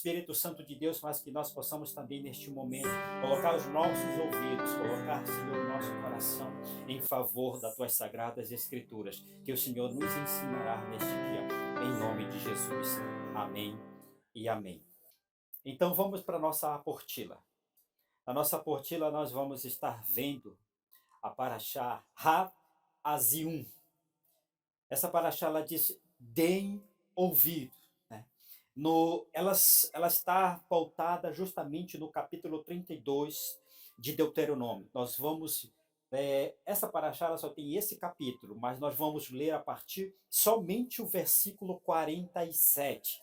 Espírito Santo de Deus, mas que nós possamos também neste momento colocar os nossos ouvidos, colocar, Senhor, o nosso coração em favor das tuas sagradas escrituras, que o Senhor nos ensinará neste dia, em nome de Jesus. Amém e amém. Então vamos para a nossa apostila. Na nossa apostila nós vamos estar vendo a paraxá Ha-Azium. Essa paraxá ela diz: deem ouvido. Né? Ela está pautada justamente no capítulo 32 de Deuteronômio. Nós vamos. Essa paraxá ela só tem esse capítulo, mas nós vamos ler a partir somente o versículo 47.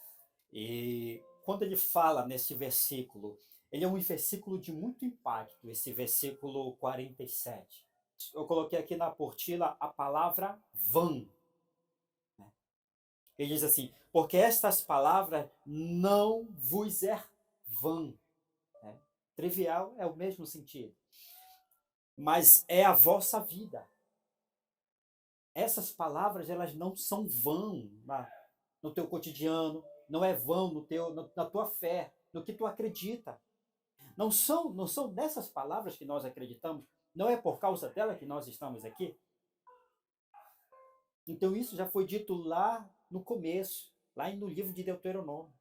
E quando ele fala nesse versículo, ele é um versículo de muito impacto, esse versículo 47. Eu coloquei aqui na apostila a palavra vã. Ele diz assim: porque estas palavras não vos é vã. Né? Trivial é o mesmo sentido. Mas é a vossa vida. Essas palavras, elas não são vã no teu cotidiano, não é vão na tua fé, no que tu acredita. Não são dessas palavras que nós acreditamos, não é por causa dela que nós estamos aqui. Então isso já foi dito lá no começo, lá no livro de Deuteronômio.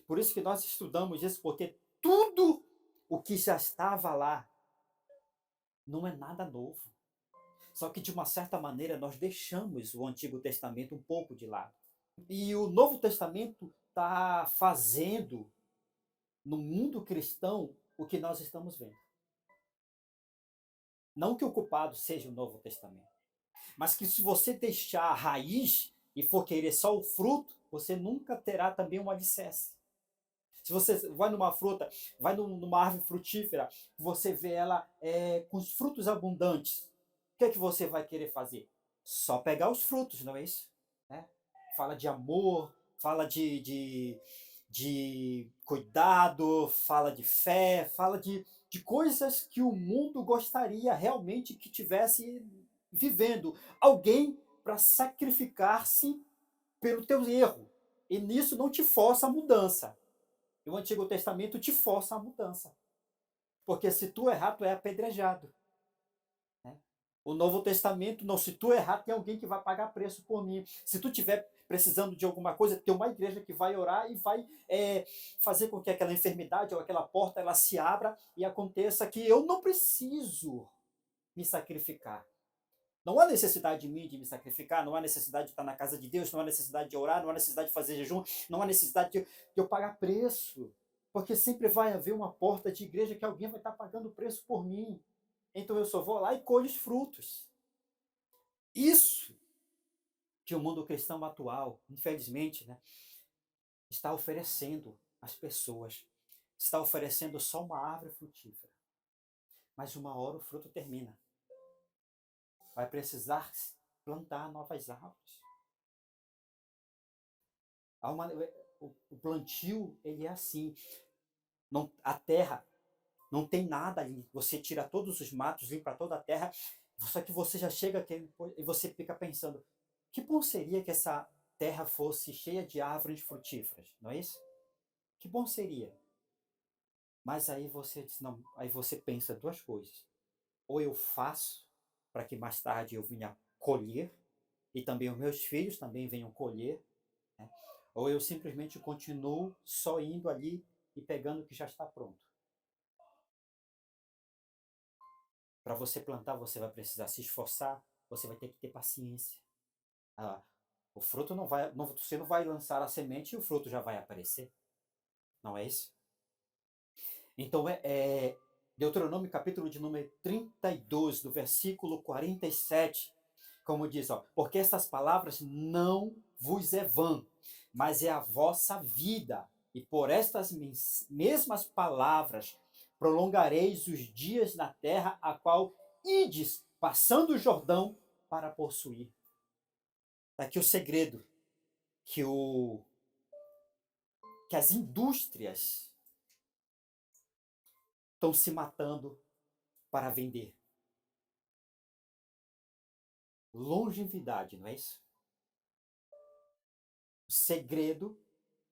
Por isso que nós estudamos isso, porque tudo o que já estava lá não é nada novo. Só que de uma certa maneira nós deixamos o Antigo Testamento um pouco de lado. E o Novo Testamento está fazendo no mundo cristão o que nós estamos vendo. Não que o culpado seja o Novo Testamento, mas que se você deixar a raiz e for querer só o fruto, você nunca terá também um alicerce. Se você vai numa fruta, vai numa árvore frutífera, você vê ela com os frutos abundantes, o que é que você vai querer fazer? Só pegar os frutos, não é isso? Né? Fala de amor, fala de cuidado, fala de fé, fala de coisas que o mundo gostaria realmente que tivesse vivendo. Alguém para sacrificar-se pelo teu erro. E nisso não te força a mudança. E o Antigo Testamento te força a mudança. Porque se tu errar, tu é apedrejado. Né? O Novo Testamento, não, se tu errar, tem alguém que vai pagar preço por mim. Se tu tiver precisando de alguma coisa, tem uma igreja que vai orar e vai fazer com que aquela enfermidade ou aquela porta ela se abra e aconteça que eu não preciso me sacrificar. Não há necessidade de mim de me sacrificar, não há necessidade de estar na casa de Deus, não há necessidade de orar, não há necessidade de fazer jejum, não há necessidade de eu pagar preço. Porque sempre vai haver uma porta de igreja que alguém vai estar pagando preço por mim. Então eu só vou lá e colho os frutos. Isso que o mundo cristão atual, infelizmente, né, está oferecendo às pessoas. Está oferecendo só uma árvore frutífera. Mas uma hora o fruto termina. Vai precisar plantar novas árvores. O plantio, ele é assim. Não, a terra não tem nada ali. Você tira todos os matos, limpa toda a terra, só que você já chega aqui e você fica pensando, que bom seria que essa terra fosse cheia de árvores frutíferas, não é isso? Que bom seria. Mas aí você diz, não, aí você pensa duas coisas. Ou eu faço para que mais tarde eu venha colher, e também os meus filhos também venham colher, né? Ou eu simplesmente continuo só indo ali e pegando o que já está pronto. Para você plantar, você vai precisar se esforçar, você vai ter que ter paciência. Ah, o fruto não vai, não, você não vai lançar a semente e o fruto já vai aparecer. Não é isso? Então, Deuteronômio capítulo de número 32, do versículo 47, como diz, ó, porque essas palavras não vos é vã, mas é a vossa vida. E por estas mesmas palavras prolongareis os dias na terra a qual ides, passando o Jordão, para possuir. Está aqui o segredo que, que as indústrias estão se matando para vender. Longevidade, não é isso? O segredo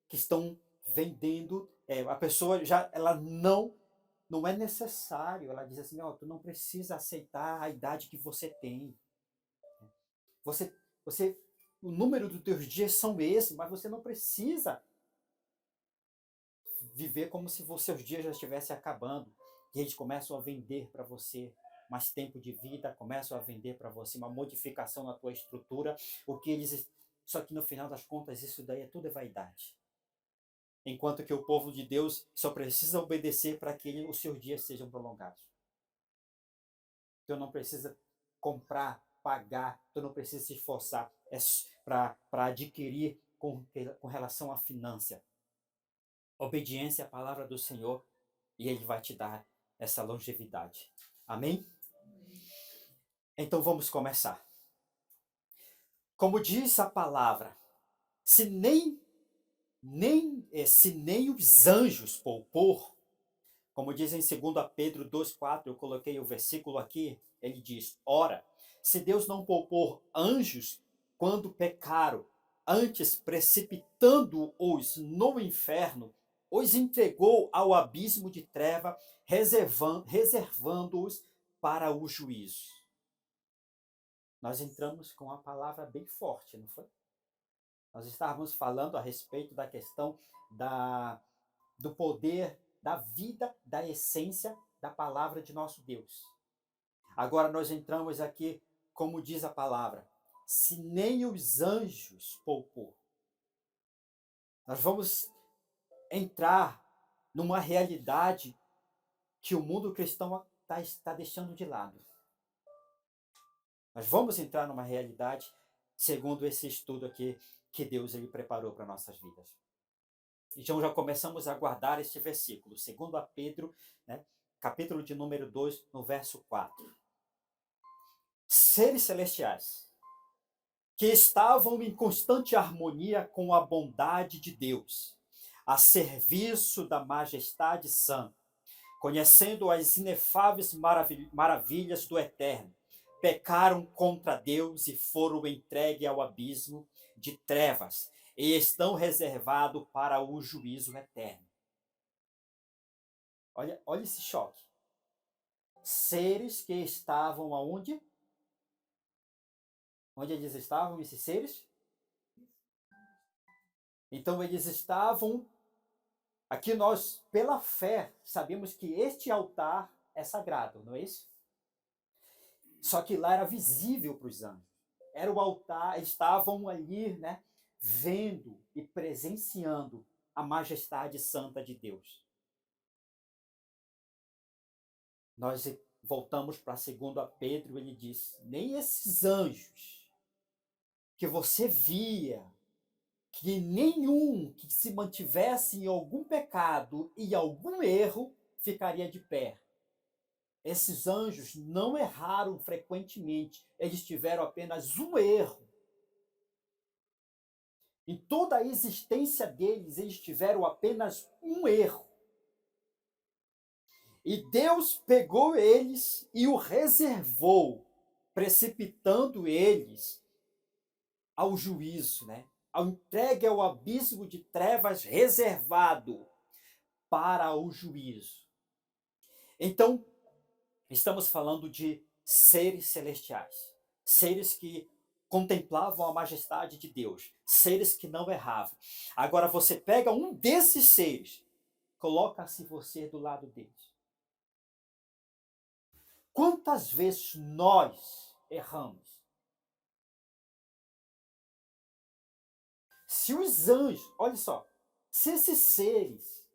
que estão vendendo, a pessoa já, ela não é necessário, ela diz assim, ó, tu não precisa aceitar a idade que você tem. Você, você, o número dos teus dias são esses, mas você não precisa viver como se os seus dias já estivessem acabando. E eles começam a vender para você mais tempo de vida, começam a vender para você uma modificação na tua estrutura, o que eles, só que no final das contas isso daí tudo é vaidade. Enquanto que o povo de Deus só precisa obedecer para que os seus dias sejam prolongados. Tu não precisa comprar, pagar, tu não precisa se esforçar para adquirir com relação à finança. Obediência à palavra do Senhor e Ele vai te dar essa longevidade. Amém? Então vamos começar. Como diz a palavra, se nem os anjos poupor, como diz em 2 Pedro 2,4, eu coloquei o versículo aqui, ele diz, ora, se Deus não poupor anjos quando pecaram, antes precipitando-os no inferno, os entregou ao abismo de treva, reservando-os para o juízo. Nós entramos com uma palavra bem forte, não foi? Nós estávamos falando a respeito da questão do poder, da vida, da essência da palavra de nosso Deus. Agora nós entramos aqui, como diz a palavra, se nem os anjos poupou. Nós vamos entrar numa realidade que o mundo cristão está deixando de lado. Nós vamos entrar numa realidade, segundo esse estudo aqui, que Deus ele preparou para nossas vidas. Então já começamos a guardar este versículo, segundo a Pedro, né, capítulo de número 2, no verso 4. Seres celestiais, que estavam em constante harmonia com a bondade de Deus, a serviço da majestade santa, conhecendo as inefáveis maravilhas do Eterno, pecaram contra Deus e foram entregues ao abismo de trevas, e estão reservados para o juízo eterno. Olha esse choque. Seres que estavam aonde? Onde eles estavam, esses seres? Então eles estavam... Aqui nós, pela fé, sabemos que este altar é sagrado, não é isso? Só que lá era visível para os anjos. Era o altar, eles estavam ali, né, vendo e presenciando a majestade santa de Deus. Nós voltamos para 2 Pedro, ele diz, nem esses anjos que você via, que nenhum que se mantivesse em algum pecado e algum erro ficaria de pé. Esses anjos não erraram frequentemente, eles tiveram apenas um erro. Em toda a existência deles, eles tiveram apenas um erro. E Deus pegou eles e o reservou, precipitando eles ao juízo, né? Ao entregue ao abismo de trevas reservado para o juízo. Então, estamos falando de seres celestiais, seres que contemplavam a majestade de Deus, seres que não erravam. Agora você pega um desses seres, coloca-se você do lado deles. Quantas vezes nós erramos? Se os anjos, olha só, se esses seres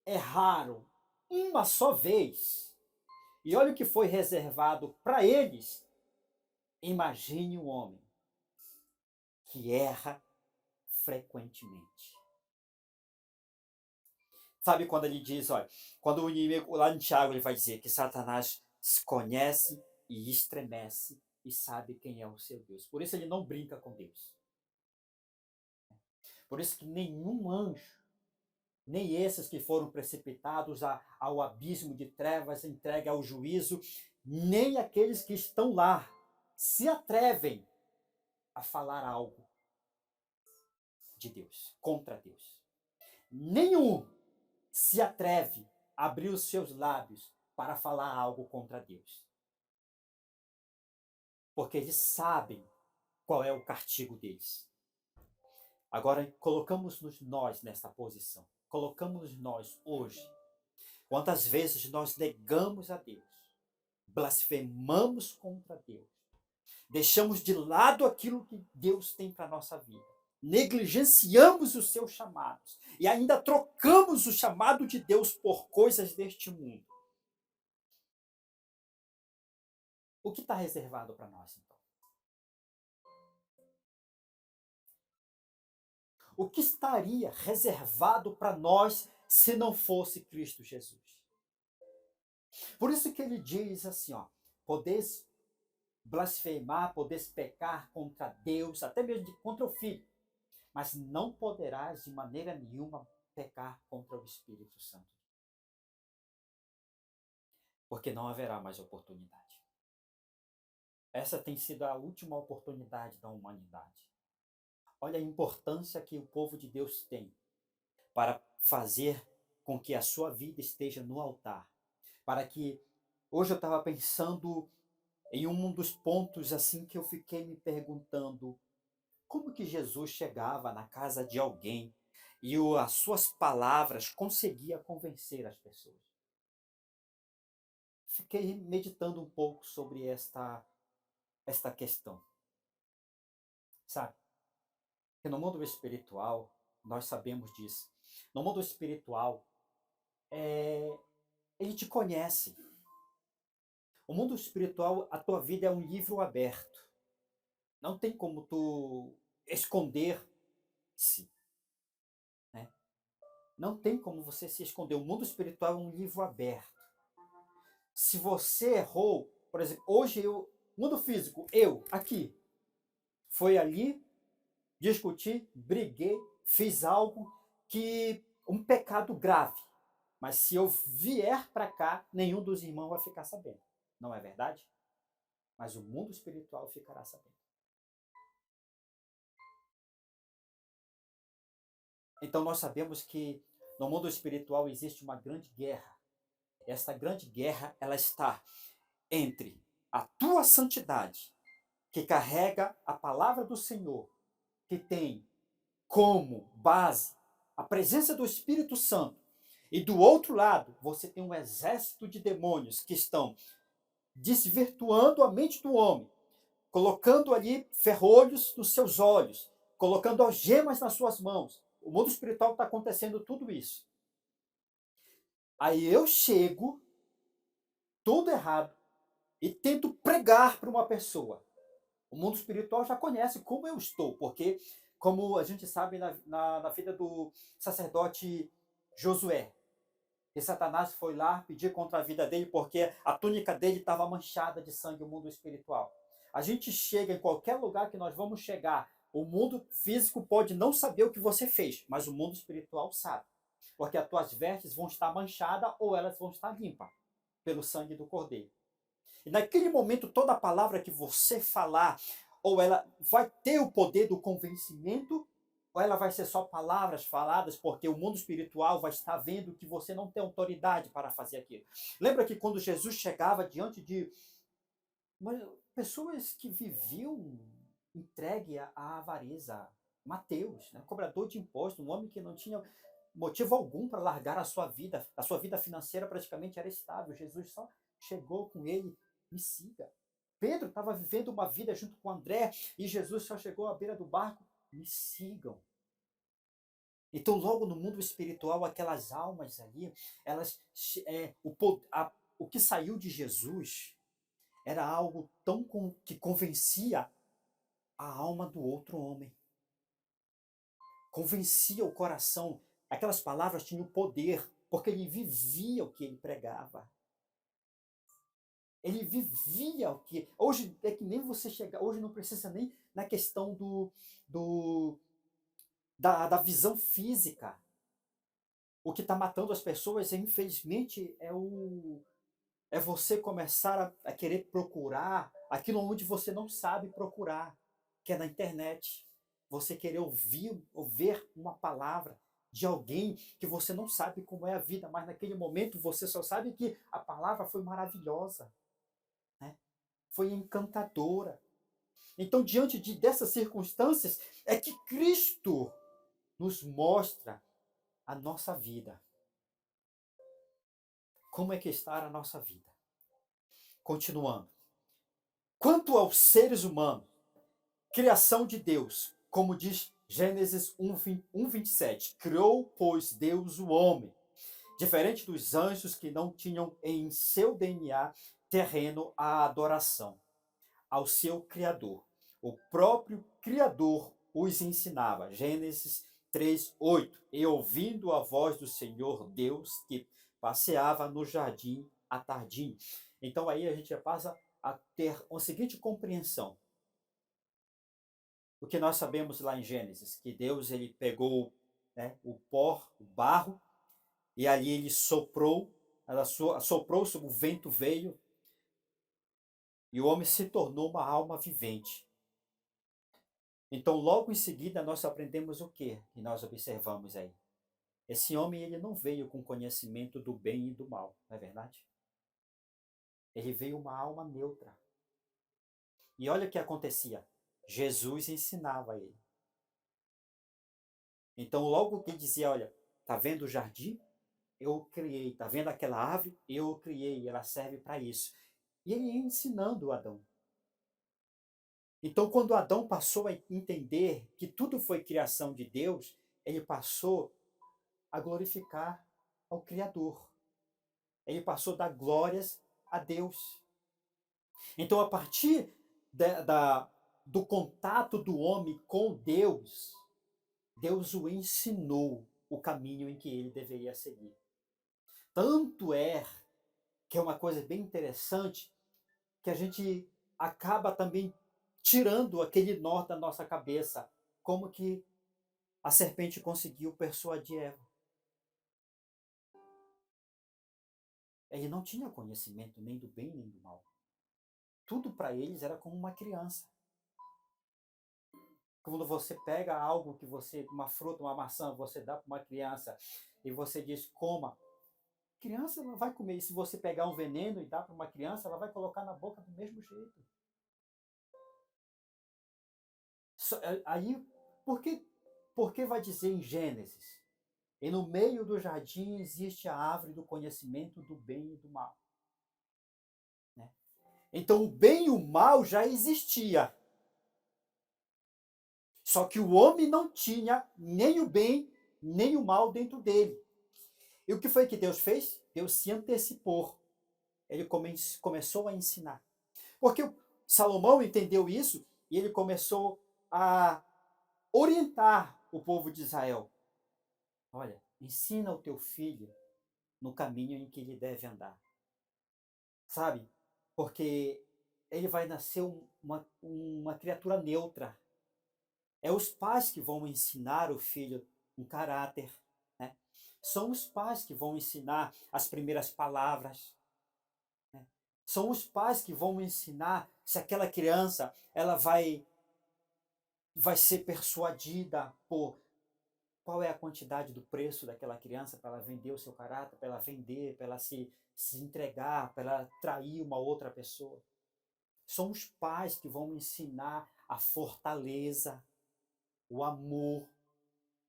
erraram uma só vez, e olha o que foi reservado para eles, imagine um homem que erra frequentemente. Sabe quando ele diz, olha, quando o inimigo, lá em Tiago, ele vai dizer que Satanás conhece e estremece e sabe quem é o seu Deus. Por isso ele não brinca com Deus. Por isso que nenhum anjo, nem esses que foram precipitados ao abismo de trevas, entregue ao juízo, nem aqueles que estão lá se atrevem a falar algo de Deus, contra Deus. nenhum se atreve a abrir os seus lábios para falar algo contra Deus. Porque eles sabem qual é o castigo deles. Agora, colocamos-nos nós nessa posição. Colocamos-nos nós hoje. Quantas vezes nós negamos a Deus, blasfemamos contra Deus, deixamos de lado aquilo que Deus tem para a nossa vida, negligenciamos os seus chamados e ainda trocamos o chamado de Deus por coisas deste mundo. O que está reservado para nós, então? O que estaria reservado para nós se não fosse Cristo Jesus? Por isso que ele diz assim, ó, podeis blasfemar, podeis pecar contra Deus, até mesmo contra o Filho, mas não poderás de maneira nenhuma pecar contra o Espírito Santo. Porque não haverá mais oportunidade. Essa tem sido a última oportunidade da humanidade. Olha a importância que o povo de Deus tem para fazer com que a sua vida esteja no altar. Para que, hoje eu estava pensando em um dos pontos assim que eu fiquei me perguntando, como que Jesus chegava na casa de alguém e as suas palavras conseguia convencer as pessoas? Fiquei meditando um pouco sobre esta questão, sabe? Que no mundo espiritual, nós sabemos disso. No mundo espiritual, ele te conhece. O mundo espiritual, a tua vida é um livro aberto. Não tem como tu esconder-se, né? Não tem como você se esconder. O mundo espiritual é um livro aberto. Se você errou, por exemplo, hoje eu, mundo físico, eu aqui, foi ali, discuti, briguei, fiz algo que um pecado grave. Mas se eu vier para cá, nenhum dos irmãos vai ficar sabendo. Não é verdade? Mas o mundo espiritual ficará sabendo. Então nós sabemos que no mundo espiritual existe uma grande guerra. Esta grande guerra, ela está entre a tua santidade, que carrega a palavra do Senhor, que tem como base a presença do Espírito Santo, e do outro lado você tem um exército de demônios que estão desvirtuando a mente do homem, colocando ali ferrolhos nos seus olhos, colocando algemas nas suas mãos. O mundo espiritual está acontecendo tudo isso. Aí eu chego, tudo errado, e tento pregar para uma pessoa. O mundo espiritual já conhece como eu estou, porque, como a gente sabe na vida do sacerdote Josué, que Satanás foi lá pedir contra a vida dele porque a túnica dele estava manchada de sangue, o mundo espiritual. A gente chega em qualquer lugar que nós vamos chegar, o mundo físico pode não saber o que você fez, mas o mundo espiritual sabe. Porque as tuas vestes vão estar manchadas ou elas vão estar limpas pelo sangue do Cordeiro. E naquele momento, toda a palavra que você falar, ou ela vai ter o poder do convencimento, ou ela vai ser só palavras faladas, porque o mundo espiritual vai estar vendo que você não tem autoridade para fazer aquilo. Lembra que quando Jesus chegava diante de pessoas que viviam entregue à avareza, Mateus, né, cobrador de impostos, um homem que não tinha motivo algum para largar a sua vida financeira praticamente era estável. Jesus só chegou com ele, me siga. Pedro estava vivendo uma vida junto com André e Jesus só chegou à beira do barco, me sigam. Então, logo no mundo espiritual, aquelas almas ali, elas, o que saiu de Jesus era algo que convencia a alma do outro homem. Convencia o coração. Aquelas palavras tinham poder, porque ele vivia o que ele pregava. Ele vivia o que... Hoje é que nem você chegar... Hoje não precisa nem na questão da visão física. O que está matando as pessoas, infelizmente, é você começar a querer procurar aquilo onde você não sabe procurar, que é na internet. Você querer ouvir uma palavra de alguém que você não sabe como é a vida, mas naquele momento você só sabe que a palavra foi maravilhosa, né? Foi encantadora. Então, diante dessas circunstâncias, é que Cristo nos mostra a nossa vida. Como é que está a nossa vida? Continuando. Quanto aos seres humanos, criação de Deus, como diz Gênesis 1:27, criou, pois, Deus o homem, diferente dos anjos que não tinham em seu DNA terreno a adoração ao seu Criador. O próprio Criador os ensinava. Gênesis 3:8. E ouvindo a voz do Senhor Deus que passeava no jardim à tardinha. Então aí a gente já passa a ter a seguinte compreensão. O que nós sabemos lá em Gênesis, que Deus ele pegou, né, o pó, o barro, e ali ele soprou, ela soprou, o vento veio, e o homem se tornou uma alma vivente. Então, logo em seguida, nós aprendemos o quê? Que nós observamos aí. Esse homem ele não veio com conhecimento do bem e do mal, não é verdade? Ele veio uma alma neutra. E olha o que acontecia. Jesus ensinava ele. Então, logo que ele dizia, olha, tá vendo o jardim? Eu o criei. Tá vendo aquela árvore? Eu o criei. Ela serve para isso. E ele ia ensinando Adão. Então, quando Adão passou a entender que tudo foi criação de Deus, ele passou a glorificar ao Criador. Ele passou a dar glórias a Deus. Então, a partir do contato do homem com Deus, Deus o ensinou o caminho em que ele deveria seguir. Tanto é que é uma coisa bem interessante que a gente acaba também tirando aquele nó da nossa cabeça. Como que a serpente conseguiu persuadir Eva? Ele não tinha conhecimento nem do bem nem do mal. Tudo para eles era como uma criança. Quando você pega algo que você, uma fruta, uma maçã, você dá para uma criança e você diz, coma. A criança não vai comer. E se você pegar um veneno e dar para uma criança, ela vai colocar na boca do mesmo jeito. Aí, por que vai dizer em Gênesis? E no meio do jardim existe a árvore do conhecimento do bem e do mal. Né? Então o bem e o mal já existia. Só que o homem não tinha nem o bem, nem o mal dentro dele. E o que foi que Deus fez? Deus se antecipou. Ele começou a ensinar. Porque Salomão entendeu isso e ele começou a orientar o povo de Israel. Olha, ensina o teu filho no caminho em que ele deve andar. Sabe? Porque ele vai nascer uma criatura neutra. É os pais que vão ensinar o filho um caráter, né? São os pais que vão ensinar as primeiras palavras, né? São os pais que vão ensinar se aquela criança ela vai ser persuadida por qual é a quantidade do preço daquela criança para ela vender o seu caráter, para ela vender, para ela se entregar, para ela trair uma outra pessoa. São os pais que vão ensinar a fortaleza, o amor.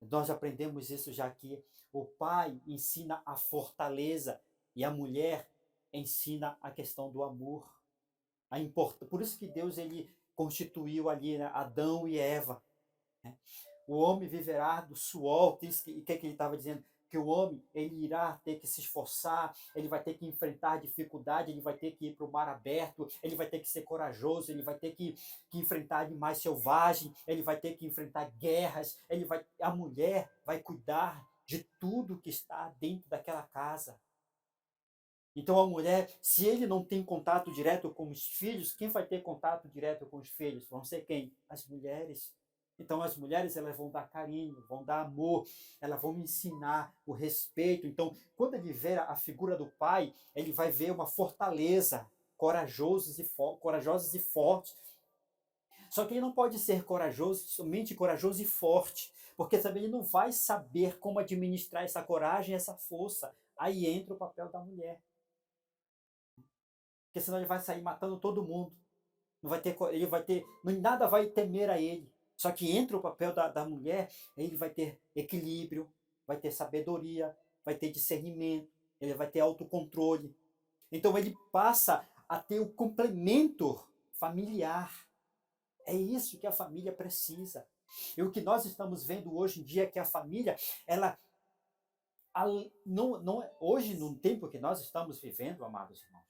Nós aprendemos isso já aqui. O pai ensina a fortaleza e a mulher ensina a questão do amor. Por isso que Deus ele constituiu ali, né, Adão e Eva. Né? O homem viverá do suor. O que é que ele estava dizendo? Que o homem ele irá ter que se esforçar, ele vai ter que enfrentar dificuldade, ele vai ter que ir para o mar aberto, ele vai ter que ser corajoso, ele vai ter que enfrentar animais selvagens, ele vai ter que enfrentar guerras, a mulher vai cuidar de tudo que está dentro daquela casa. Então a mulher, se ele não tem contato direto com os filhos, quem vai ter contato direto com os filhos? Vão ser quem? As mulheres. Então as mulheres elas vão dar carinho, vão dar amor, elas vão ensinar o respeito. Então, quando ele ver a figura do pai, ele vai ver uma fortaleza, corajosos e fortes. Só que ele não pode ser corajoso, somente corajoso e forte, porque também ele não vai saber como administrar essa coragem, essa força. Aí entra o papel da mulher, porque senão ele vai sair matando todo mundo. Não vai ter, ele vai ter, nada vai temer a ele. Só que entra o papel da mulher, ele vai ter equilíbrio, vai ter sabedoria, vai ter discernimento, ele vai ter autocontrole. Então ele passa a ter o complemento familiar. É isso que a família precisa. E o que nós estamos vendo hoje em dia é que a família, ela hoje, no tempo que nós estamos vivendo, amados irmãos,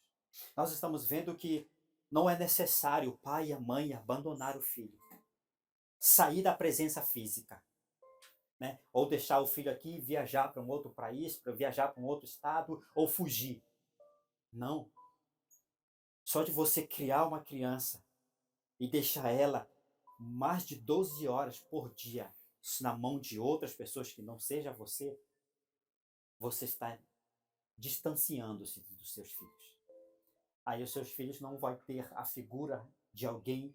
nós estamos vendo que não é necessário o pai e a mãe abandonar o filho, sair da presença física, né? Ou deixar o filho aqui e viajar para um outro país, para viajar para um outro estado, ou fugir. Não. Só de você criar uma criança e deixar ela mais de 12 horas por dia na mão de outras pessoas que não seja você, você está distanciando-se dos seus filhos. Aí os seus filhos não vão ter a figura de alguém,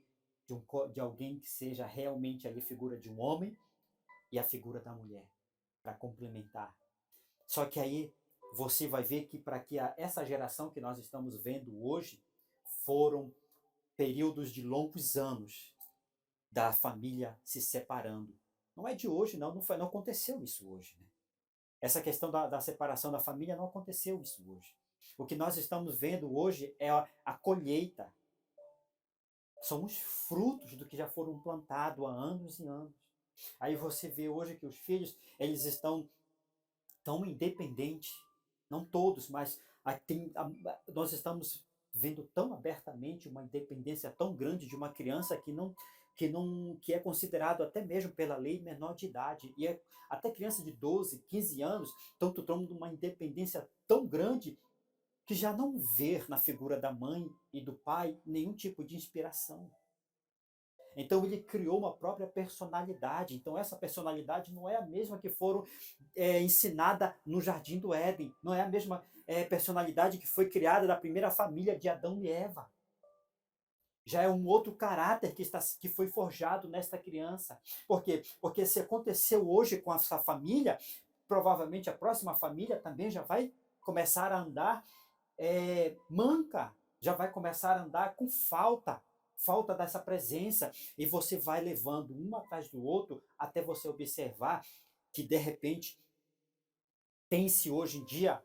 de alguém que seja realmente ali a figura de um homem e a figura da mulher, para complementar. Só que aí você vai ver que para que essa geração que nós estamos vendo hoje foram períodos de longos anos da família se separando. Não é de hoje, não aconteceu isso hoje. Né? Essa questão da separação da família não aconteceu isso hoje. O que nós estamos vendo hoje é a colheita. São os frutos do que já foram plantados há anos e anos. Aí você vê hoje que os filhos, eles estão tão independentes, não todos, mas nós estamos vendo tão abertamente uma independência tão grande de uma criança que é considerado até mesmo pela lei menor de idade. E até criança de 12, 15 anos estão tomando uma independência tão grande que já não vê na figura da mãe e do pai nenhum tipo de inspiração. Então ele criou uma própria personalidade. Então essa personalidade não é a mesma que foram ensinada no Jardim do Éden. Não é a mesma personalidade que foi criada da primeira família de Adão e Eva. Já é um outro caráter que foi forjado nesta criança. Por quê? Porque se aconteceu hoje com essa família, provavelmente a próxima família também já vai começar a andar manca, já vai começar a andar com falta dessa presença, e você vai levando um atrás do outro até você observar que, de repente, tem-se hoje em dia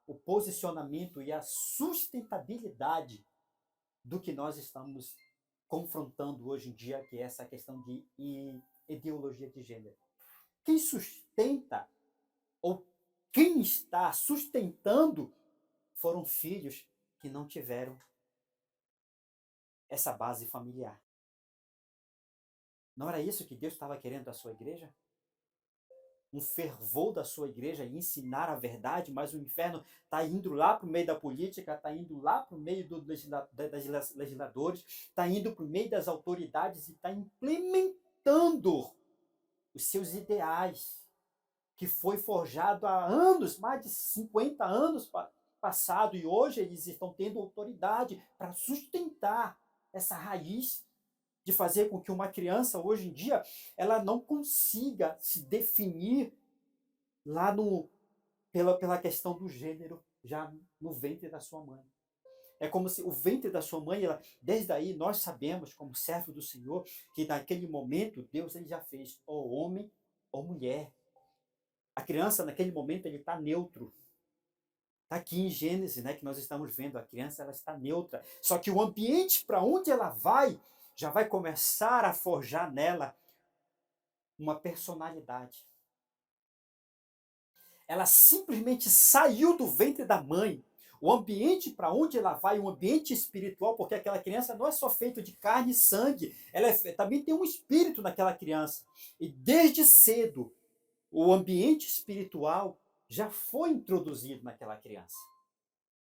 o posicionamento e a sustentabilidade do que nós estamos confrontando hoje em dia, que é essa questão de ideologia de gênero. Quem sustenta, ou quem está sustentando, foram filhos que não tiveram essa base familiar. Não era isso que Deus estava querendo da sua igreja? Um fervor da sua igreja e ensinar a verdade, mas o inferno está indo lá para o meio da política, está indo lá para o meio dos legisladores, está indo para o meio das autoridades e está implementando os seus ideais, que foi forjado há anos, mais de 50 anos passado, e hoje eles estão tendo autoridade para sustentar essa raiz de fazer com que uma criança, hoje em dia, ela não consiga se definir lá pela questão do gênero, já no ventre da sua mãe. É como se o ventre da sua mãe, desde aí nós sabemos, como servo do Senhor, que naquele momento Deus ele já fez ou homem ou mulher. A criança, naquele momento, ele está neutro. Está aqui em Gênesis, né, que nós estamos vendo, a criança ela está neutra. Só que o ambiente para onde ela vai, já vai começar a forjar nela uma personalidade. Ela simplesmente saiu do ventre da mãe. O ambiente para onde ela vai, um ambiente espiritual, porque aquela criança não é só feito de carne e sangue, também tem um espírito naquela criança. E desde cedo, o ambiente espiritual já foi introduzido naquela criança.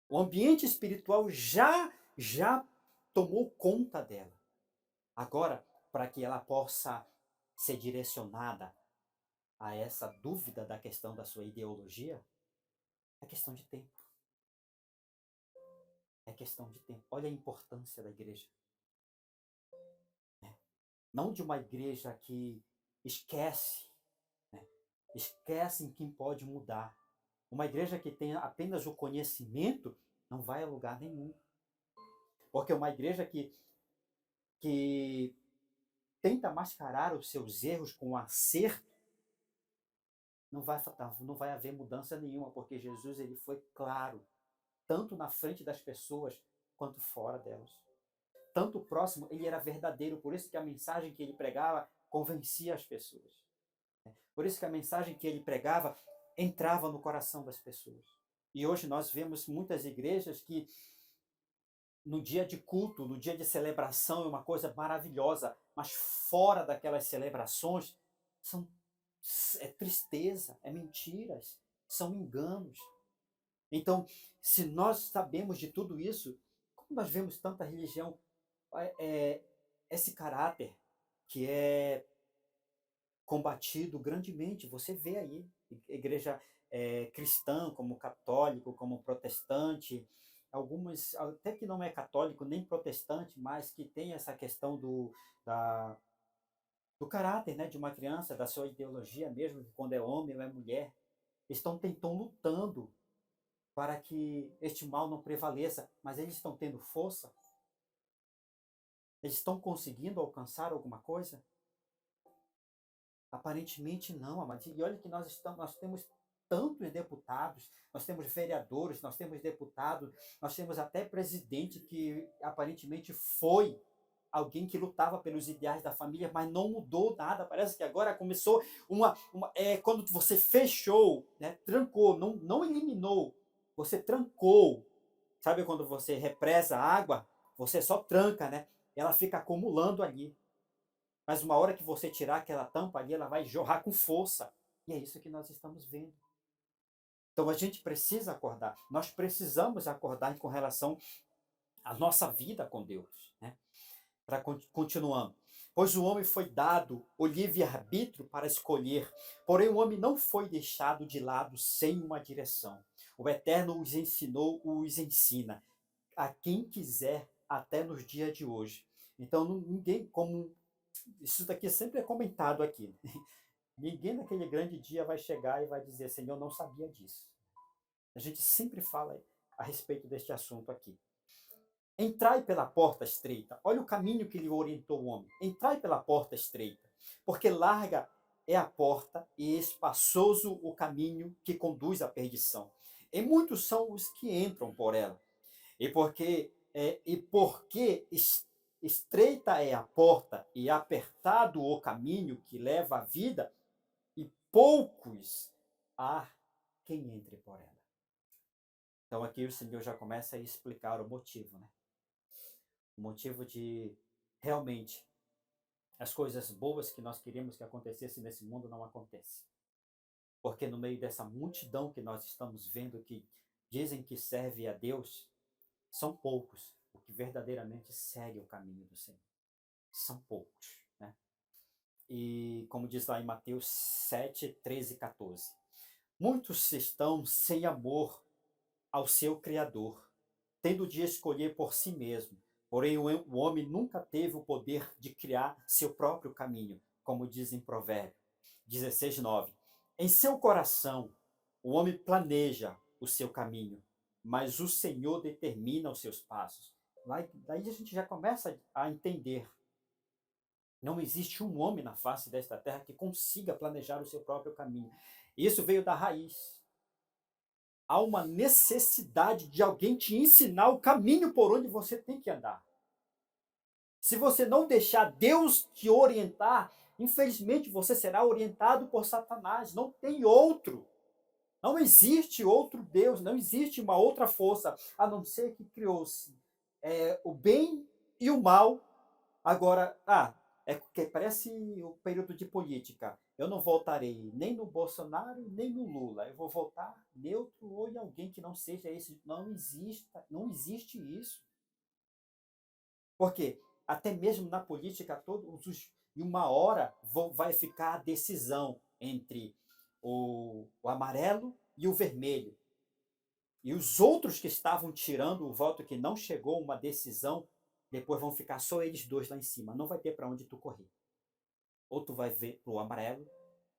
O ambiente espiritual já tomou conta dela. Agora, para que ela possa ser direcionada a essa dúvida da questão da sua ideologia, é questão de tempo. É questão de tempo. Olha a importância da igreja. não de uma igreja que esquece, né? Esquece em quem pode mudar. Uma igreja que tem apenas o conhecimento não vai a lugar nenhum. Porque uma igreja que tenta mascarar os seus erros com acerto, não vai haver mudança nenhuma, porque Jesus ele foi claro, tanto na frente das pessoas quanto fora delas. Tanto próximo, ele era verdadeiro, por isso que a mensagem que ele pregava convencia as pessoas. Por isso que a mensagem que ele pregava entrava no coração das pessoas. E hoje nós vemos muitas igrejas que no dia de culto, no dia de celebração é uma coisa maravilhosa, mas fora daquelas celebrações são é tristeza, é mentiras, são enganos. Então, se nós sabemos de tudo isso, como nós vemos tanta religião, é, esse caráter que é combatido grandemente, você vê aí, igreja cristã, como católico, como protestante, algumas, até que não é católico nem protestante, mas que tem essa questão da, do caráter, né, de uma criança, da sua ideologia mesmo, quando é homem ou é mulher, estão lutando para que este mal não prevaleça, mas eles estão tendo força? Eles estão conseguindo alcançar alguma coisa? Aparentemente não, amados. E olha que nós temos tantos deputados, nós temos vereadores, nós temos deputados, nós temos até presidente que aparentemente foi alguém que lutava pelos ideais da família, mas não mudou nada. Parece que agora começou quando você fechou, né, trancou, não eliminou, você trancou. Sabe quando você represa a água, você só tranca, né? Ela fica acumulando ali. Mas uma hora que você tirar aquela tampa ali, ela vai jorrar com força. E é isso que nós estamos vendo. Então a gente precisa acordar. Nós precisamos acordar com relação à nossa vida com Deus, né? Para continuando. Pois o homem foi dado o livre-arbítrio para escolher, porém o homem não foi deixado de lado sem uma direção. O Eterno os ensinou, os ensina a quem quiser até nos dias de hoje. Então ninguém, como isso daqui sempre é comentado aqui, ninguém naquele grande dia vai chegar e vai dizer, Senhor, não sabia disso. A gente sempre fala a respeito deste assunto aqui. Entrai pela porta estreita. Olha o caminho que lhe orientou o homem. Entrai pela porta estreita, porque larga é a porta e espaçoso o caminho que conduz à perdição. E muitos são os que entram por ela. E porque estreita é a porta e apertado o caminho que leva à vida, e poucos há quem entre por ela. Então aqui o Senhor já começa a explicar o motivo, né? O motivo de realmente as coisas boas que nós queríamos que acontecessem nesse mundo não acontecem. Porque no meio dessa multidão que nós estamos vendo que dizem que serve a Deus, são poucos o que verdadeiramente segue o caminho do Senhor. São poucos, né? E como diz lá em Mateus 7, 13 e 14. Muitos estão sem amor ao seu Criador, tendo de escolher por si mesmo. Porém, o homem nunca teve o poder de criar seu próprio caminho, como diz em Provérbio 16, 9. Em seu coração, o homem planeja o seu caminho, mas o Senhor determina os seus passos. Daí a gente já começa a entender. Não existe um homem na face desta terra que consiga planejar o seu próprio caminho. Isso veio da raiz. Há uma necessidade de alguém te ensinar o caminho por onde você tem que andar. Se você não deixar Deus te orientar, infelizmente você será orientado por Satanás. Não tem outro. Não existe outro Deus, não existe uma outra força, a não ser que criou-se o bem e o mal. Agora, é que parece o período de política. Eu não votarei nem no Bolsonaro, nem no Lula. Eu vou votar neutro ou em alguém que não seja esse. Não existe isso. Por quê? Até mesmo na política, em uma hora vai ficar a decisão entre o amarelo e o vermelho. E os outros que estavam tirando o voto que não chegou a uma decisão, depois vão ficar só eles dois lá em cima. Não vai ter para onde tu correr. Ou tu vai ver para o amarelo,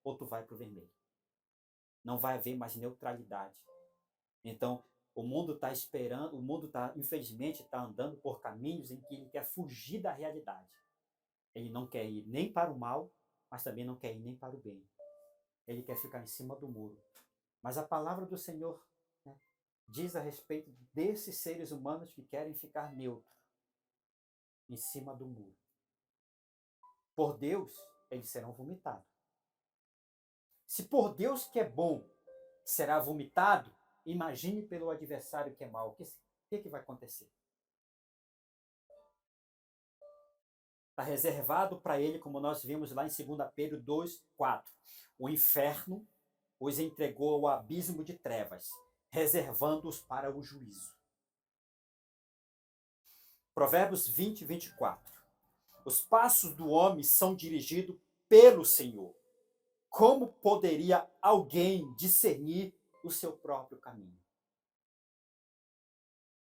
ou tu vai para o vermelho. Não vai haver mais neutralidade. Então, o mundo está esperando, o mundo está, infelizmente, está andando por caminhos em que ele quer fugir da realidade. Ele não quer ir nem para o mal, mas também não quer ir nem para o bem. Ele quer ficar em cima do muro. Mas a palavra do Senhor, né, diz a respeito desses seres humanos que querem ficar neutros, em cima do muro. Por Deus, eles serão vomitados. Se por Deus que é bom será vomitado, imagine pelo adversário que é mau. O que vai acontecer? Está reservado para ele, como nós vimos lá em 2 Pedro 2:4. O inferno os entregou ao abismo de trevas, reservando-os para o juízo. Provérbios 20:24. Os passos do homem são dirigidos pelo Senhor. Como poderia alguém discernir o seu próprio caminho?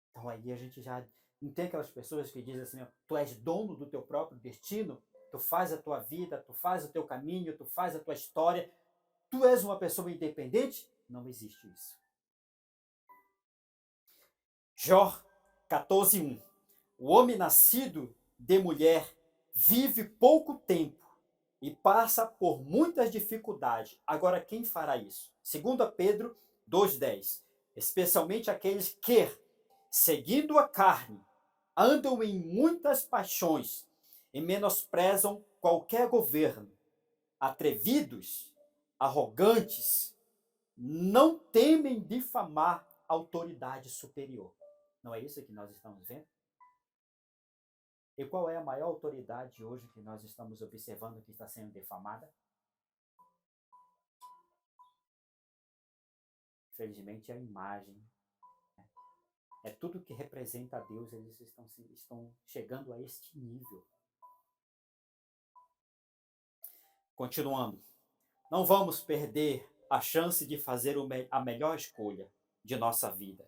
Então aí a gente já não tem aquelas pessoas que dizem assim, tu és dono do teu próprio destino, tu faz a tua vida, tu faz o teu caminho, tu faz a tua história, tu és uma pessoa independente? Não existe isso. Jó 14:1. O homem nascido de mulher vive pouco tempo e passa por muitas dificuldades. Agora, quem fará isso? 2 Pedro 2:10. Especialmente aqueles que, seguindo a carne, andam em muitas paixões e menosprezam qualquer governo. Atrevidos, arrogantes, não temem difamar a autoridade superior. Não é isso que nós estamos vendo? E qual é a maior autoridade hoje que nós estamos observando que está sendo difamada? Infelizmente, é a imagem. É tudo que representa a Deus, eles estão chegando a este nível. Continuando. Não vamos perder a chance de fazer a melhor escolha de nossa vida,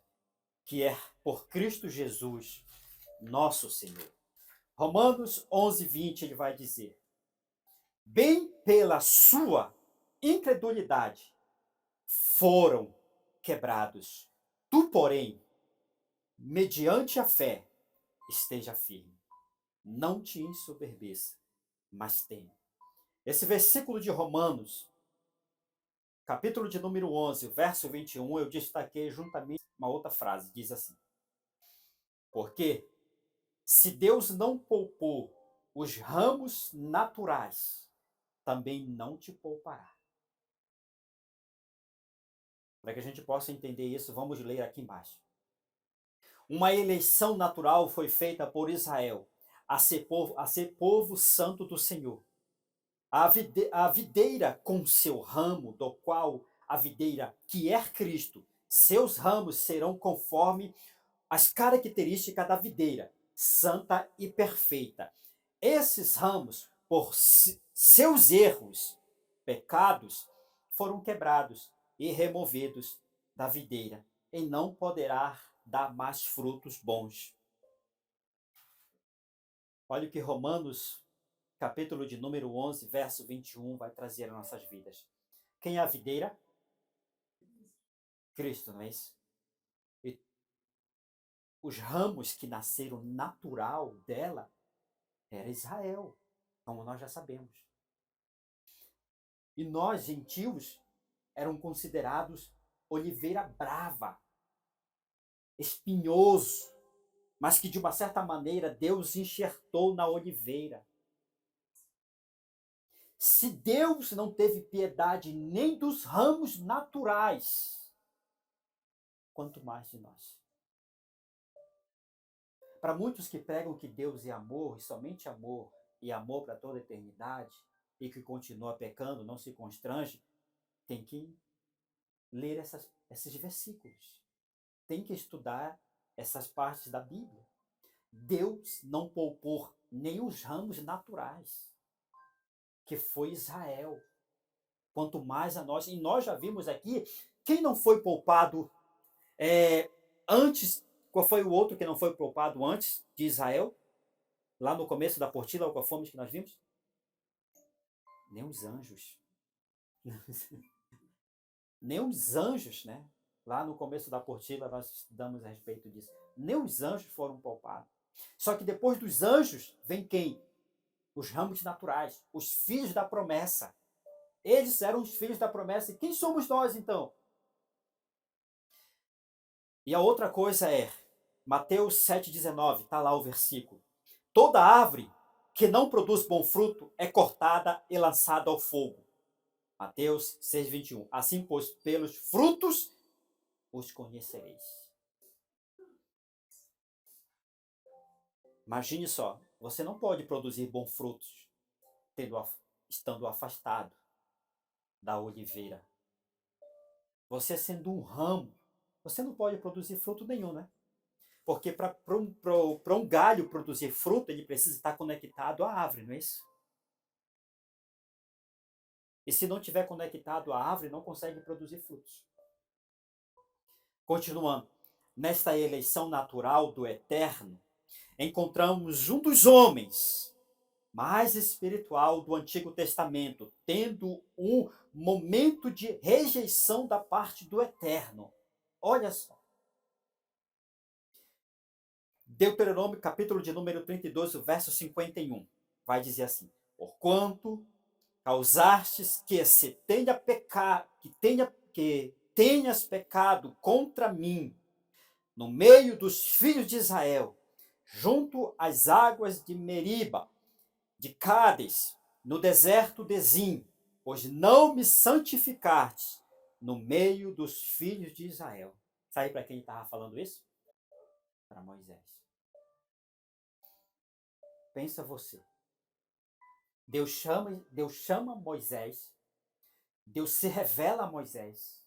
que é por Cristo Jesus, nosso Senhor. Romanos 11:20, ele vai dizer: bem pela sua incredulidade foram quebrados. Tu, porém, mediante a fé, esteja firme. Não te ensoberbeça, mas teme. Esse versículo de Romanos, capítulo de número 11, verso 21, eu destaquei juntamente uma outra frase, diz assim: porque se Deus não poupou os ramos naturais, também não te poupará. Para que a gente possa entender isso, vamos ler aqui embaixo. Uma eleição natural foi feita por Israel a ser povo santo do Senhor. A videira com seu ramo, do qual a videira que é Cristo, seus ramos serão conforme as características da videira, santa e perfeita. Esses ramos, por seus erros, pecados, foram quebrados e removidos da videira, e não poderá dar mais frutos bons. Olha o que Romanos, capítulo de número 11, verso 21, vai trazer às nossas vidas. Quem é a videira? Cristo, não é isso? E os ramos que nasceram natural dela era Israel, como nós já sabemos. E nós, gentios, eram considerados oliveira brava, espinhoso, mas que de uma certa maneira Deus enxertou na oliveira. Se Deus não teve piedade nem dos ramos naturais, quanto mais de nós. Para muitos que pregam que Deus é amor, e somente amor, e amor para toda a eternidade, e que continua pecando, não se constrange, tem que ler esses versículos. Tem que estudar essas partes da Bíblia. Deus não poupou nem os ramos naturais, que foi Israel. Quanto mais a nós. E nós já vimos aqui, quem não foi poupado antes, qual foi o outro que não foi poupado antes de Israel? Lá no começo da apostila, qual fomos que nós vimos? Nem os anjos. Nem os anjos, né? Lá no começo da apostila nós estudamos a respeito disso. Nem os anjos foram poupados. Só que depois dos anjos vem quem? Os ramos naturais, os filhos da promessa. Eles eram os filhos da promessa. E quem somos nós, então? E a outra coisa é, Mateus 7,19, está lá o versículo. Toda árvore que não produz bom fruto é cortada e lançada ao fogo. Mateus 6,21. Assim, pois, pelos frutos os conhecereis. Imagine só, você não pode produzir bons frutos estando afastado da oliveira. Você sendo um ramo, você não pode produzir fruto nenhum, né? Porque para um galho produzir fruto, ele precisa estar conectado à árvore, não é isso? E se não tiver conectado à árvore, não consegue produzir frutos. Continuando, nesta eleição natural do eterno, encontramos um dos homens mais espiritual do Antigo Testamento, tendo um momento de rejeição da parte do eterno. Olha só. Deuteronômio, capítulo de número 32, verso 51. Vai dizer assim: porquanto causastes que se tenha pecado, que tenhas pecado contra mim no meio dos filhos de Israel, junto às águas de Meriba, de Cádiz, no deserto de Zim, pois não me santificaste no meio dos filhos de Israel. Sabe para quem ele estava falando isso? Para Moisés. Pensa você. Deus chama Moisés, Deus se revela a Moisés,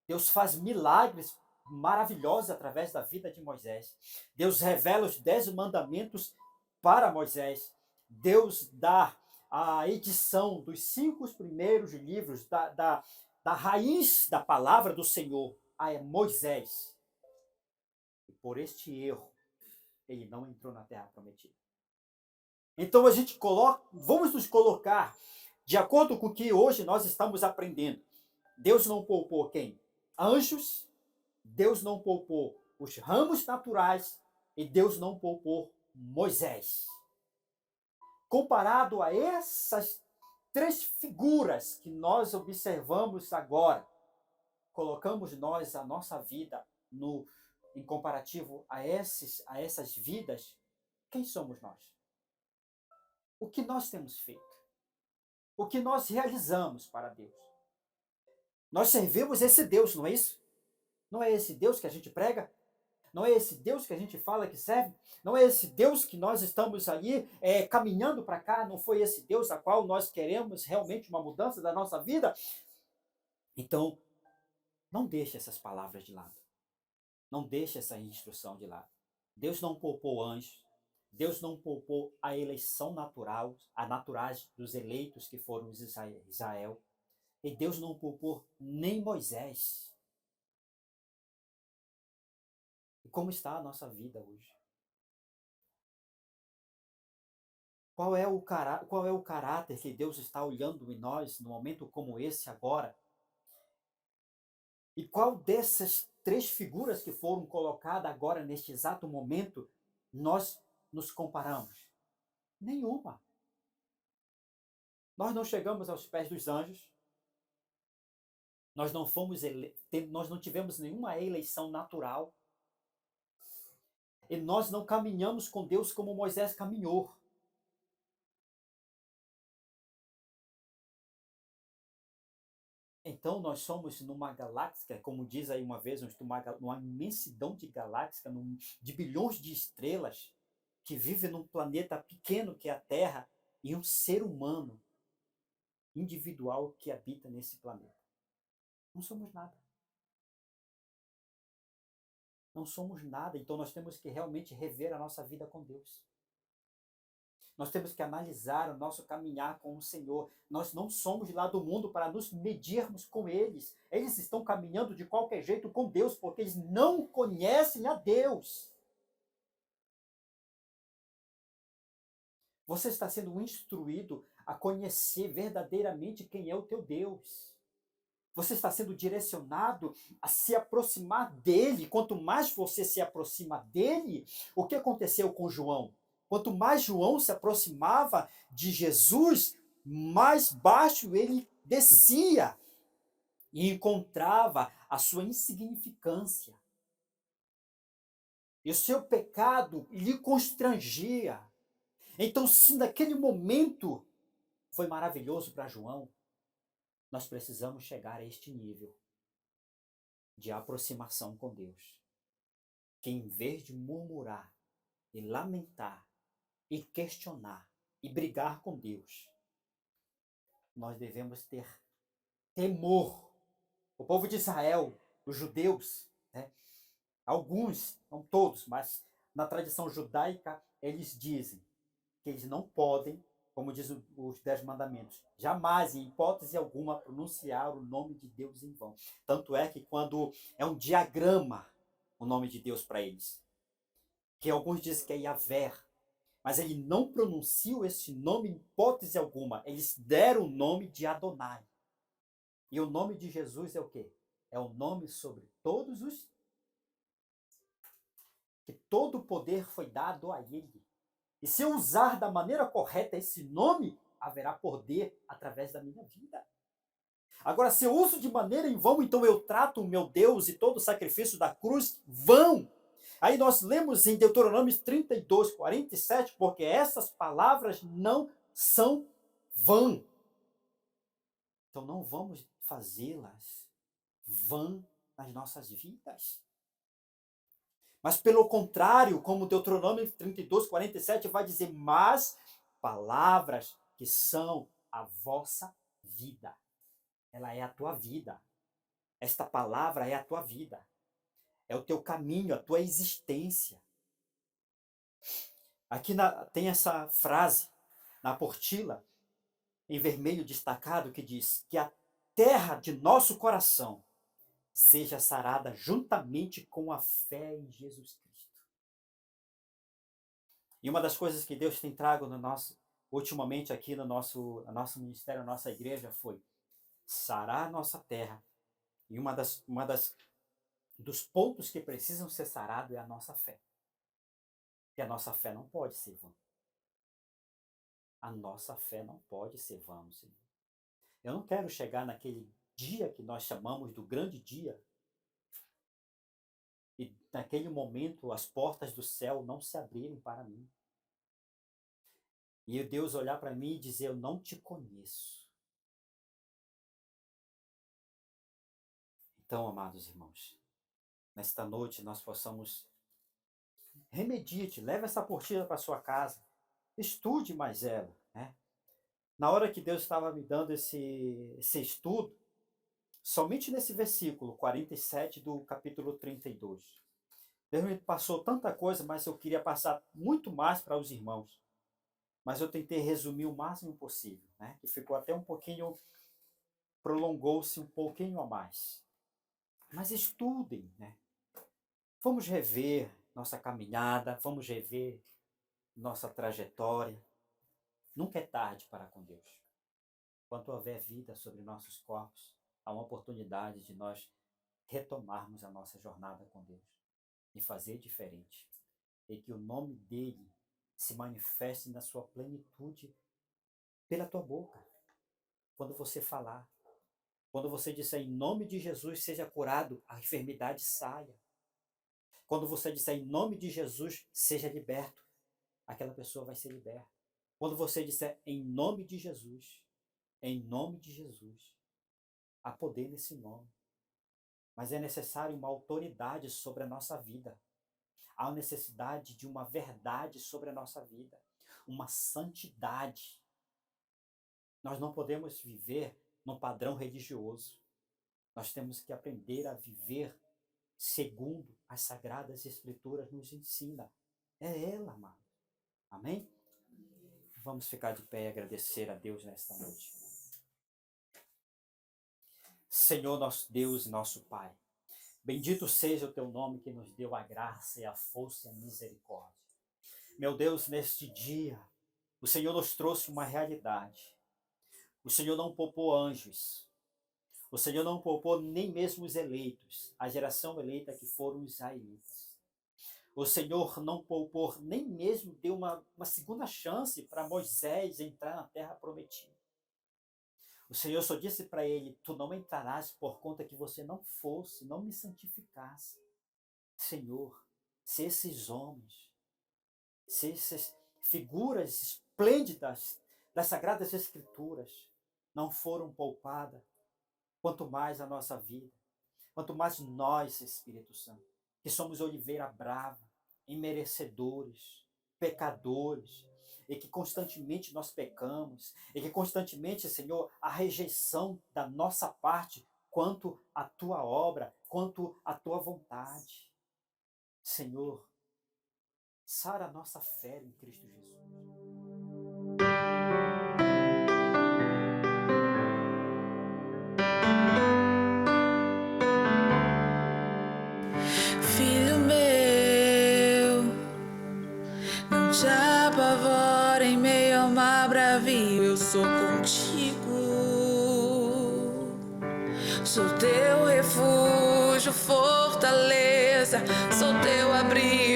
Deus faz milagres maravilhosos através da vida de Moisés, Deus revela os 10 mandamentos para Moisés, Deus dá a edição dos 5 primeiros livros da raiz da palavra do Senhor a Moisés. E por este erro, ele não entrou na terra prometida. Então a gente vamos nos colocar de acordo com o que hoje nós estamos aprendendo. Deus não poupou quem? Anjos. Deus não poupou os ramos naturais e Deus não poupou Moisés. Comparado a essas 3 figuras que nós observamos agora, colocamos nós a nossa vida em comparativo a essas vidas, quem somos nós? O que nós temos feito? O que nós realizamos para Deus? Nós servimos esse Deus, não é isso? Não é esse Deus que a gente prega? Não é esse Deus que a gente fala que serve? Não é esse Deus que nós estamos aí caminhando para cá? Não foi esse Deus a qual nós queremos realmente uma mudança da nossa vida? Então, não deixe essas palavras de lado. Não deixe essa instrução de lado. Deus não poupou anjos. Deus não poupou a eleição natural, a naturais dos eleitos que foram Israel. E Deus não poupou nem Moisés. E como está a nossa vida hoje? Qual é o caráter que Deus está olhando em nós num momento como esse agora? E qual dessas 3 figuras que foram colocadas agora neste exato momento nós nos comparamos? Nenhuma. Nós não chegamos aos pés dos anjos. Nós não tivemos nenhuma eleição natural. E nós não caminhamos com Deus como Moisés caminhou. Então nós somos numa galáxia, como diz aí uma vez, numa imensidão de galáxias, de bilhões de estrelas, que vive num planeta pequeno que é a Terra, e um ser humano individual que habita nesse planeta. Não somos nada. Não somos nada, então nós temos que realmente rever a nossa vida com Deus. Nós temos que analisar o nosso caminhar com o Senhor. Nós não somos lá do mundo para nos medirmos com eles. Eles estão caminhando de qualquer jeito com Deus, porque eles não conhecem a Deus. Você está sendo instruído a conhecer verdadeiramente quem é o teu Deus. Você está sendo direcionado a se aproximar dele. Quanto mais você se aproxima dele, o que aconteceu com João? Quanto mais João se aproximava de Jesus, mais baixo ele descia e encontrava a sua insignificância. E o seu pecado lhe constrangia. Então, se naquele momento foi maravilhoso para João, nós precisamos chegar a este nível de aproximação com Deus. Que em vez de murmurar e lamentar e questionar e brigar com Deus, nós devemos ter temor. O povo de Israel, os judeus, né? Alguns, não todos, mas na tradição judaica, eles dizem que eles não podem, como diz os 10 mandamentos, jamais, em hipótese alguma, pronunciar o nome de Deus em vão. Tanto é que quando é um diagrama o nome de Deus para eles, que alguns dizem que é Yahvé, mas ele não pronunciou esse nome em hipótese alguma. Eles deram o nome de Adonai. E o nome de Jesus é o quê? É o nome sobre todos os... que todo o poder foi dado a ele. E se eu usar da maneira correta esse nome, haverá poder através da minha vida. Agora, se eu uso de maneira em vão, então eu trato o meu Deus e todo o sacrifício da cruz vão. Aí nós lemos em Deuteronômio 32, 47, porque essas palavras não são vã. Então não vamos fazê-las vã nas nossas vidas. Mas pelo contrário, como Deuteronômio 32, 47 vai dizer, mas palavras que são a vossa vida. Ela é a tua vida. Esta palavra é a tua vida. É o teu caminho, a tua existência. Aqui tem essa frase na apostila, em vermelho destacado, que diz que a terra de nosso coração seja sarada juntamente com a fé em Jesus Cristo. E uma das coisas que Deus tem trago no nosso, ultimamente aqui no nosso ministério, na nossa igreja, foi sarar a nossa terra. E dos pontos que precisam ser sarados é a nossa fé. E a nossa fé não pode ser vã. A nossa fé não pode ser vã, Senhor. Eu não quero chegar naquele dia que nós chamamos do grande dia, e naquele momento as portas do céu não se abrirem para mim. E Deus olhar para mim e dizer, eu não te conheço. Então, amados irmãos, nesta noite nós possamos remedite, leve essa apostila para sua casa, estude mais ela, né? Na hora que Deus estava me dando esse estudo, somente nesse versículo 47 do capítulo 32, Deus me passou tanta coisa, mas eu queria passar muito mais para os irmãos. Mas eu tentei resumir o máximo possível, né? Que ficou até um pouquinho, prolongou-se um pouquinho a mais. Mas estudem, né? Vamos rever nossa caminhada, vamos rever nossa trajetória. Nunca é tarde para com Deus. Enquanto houver vida sobre nossos corpos, há uma oportunidade de nós retomarmos a nossa jornada com Deus e fazer diferente. E que o nome dele se manifeste na sua plenitude pela tua boca. Quando você falar, quando você disser em nome de Jesus seja curado, a enfermidade saia. Quando você disser em nome de Jesus seja liberto, aquela pessoa vai ser liberta. Quando você disser em nome de Jesus, há poder nesse nome. Mas é necessário uma autoridade sobre a nossa vida. Há necessidade de uma verdade sobre a nossa vida, uma santidade. Nós não podemos viver num padrão religioso. Nós temos que aprender a viver segundo as Sagradas Escrituras nos ensina. É ela, amado. Amém? Vamos ficar de pé e agradecer a Deus nesta noite. Senhor, nosso Deus e nosso Pai, bendito seja o teu nome que nos deu a graça e a força e a misericórdia. Meu Deus, neste dia, o Senhor nos trouxe uma realidade. O Senhor não poupou anjos. O Senhor não poupou nem mesmo os eleitos, a geração eleita que foram os israelitas. O Senhor não poupou, nem mesmo deu uma segunda chance para Moisés entrar na terra prometida. O Senhor só disse para ele: tu não entrarás por conta que você não fosse, não me santificasse. Senhor, se esses homens, se essas figuras esplêndidas das Sagradas Escrituras não foram poupadas, quanto mais a nossa vida, quanto mais nós, Espírito Santo, que somos oliveira brava, imerecedores, pecadores, e que constantemente nós pecamos, e que constantemente, Senhor, a rejeição da nossa parte quanto à tua obra, quanto à tua vontade. Senhor, sara a nossa fé em Cristo Jesus. Filho meu, não te apavora em meio ao mar bravio, eu sou contigo. Sou teu refúgio, fortaleza, sou teu abrigo.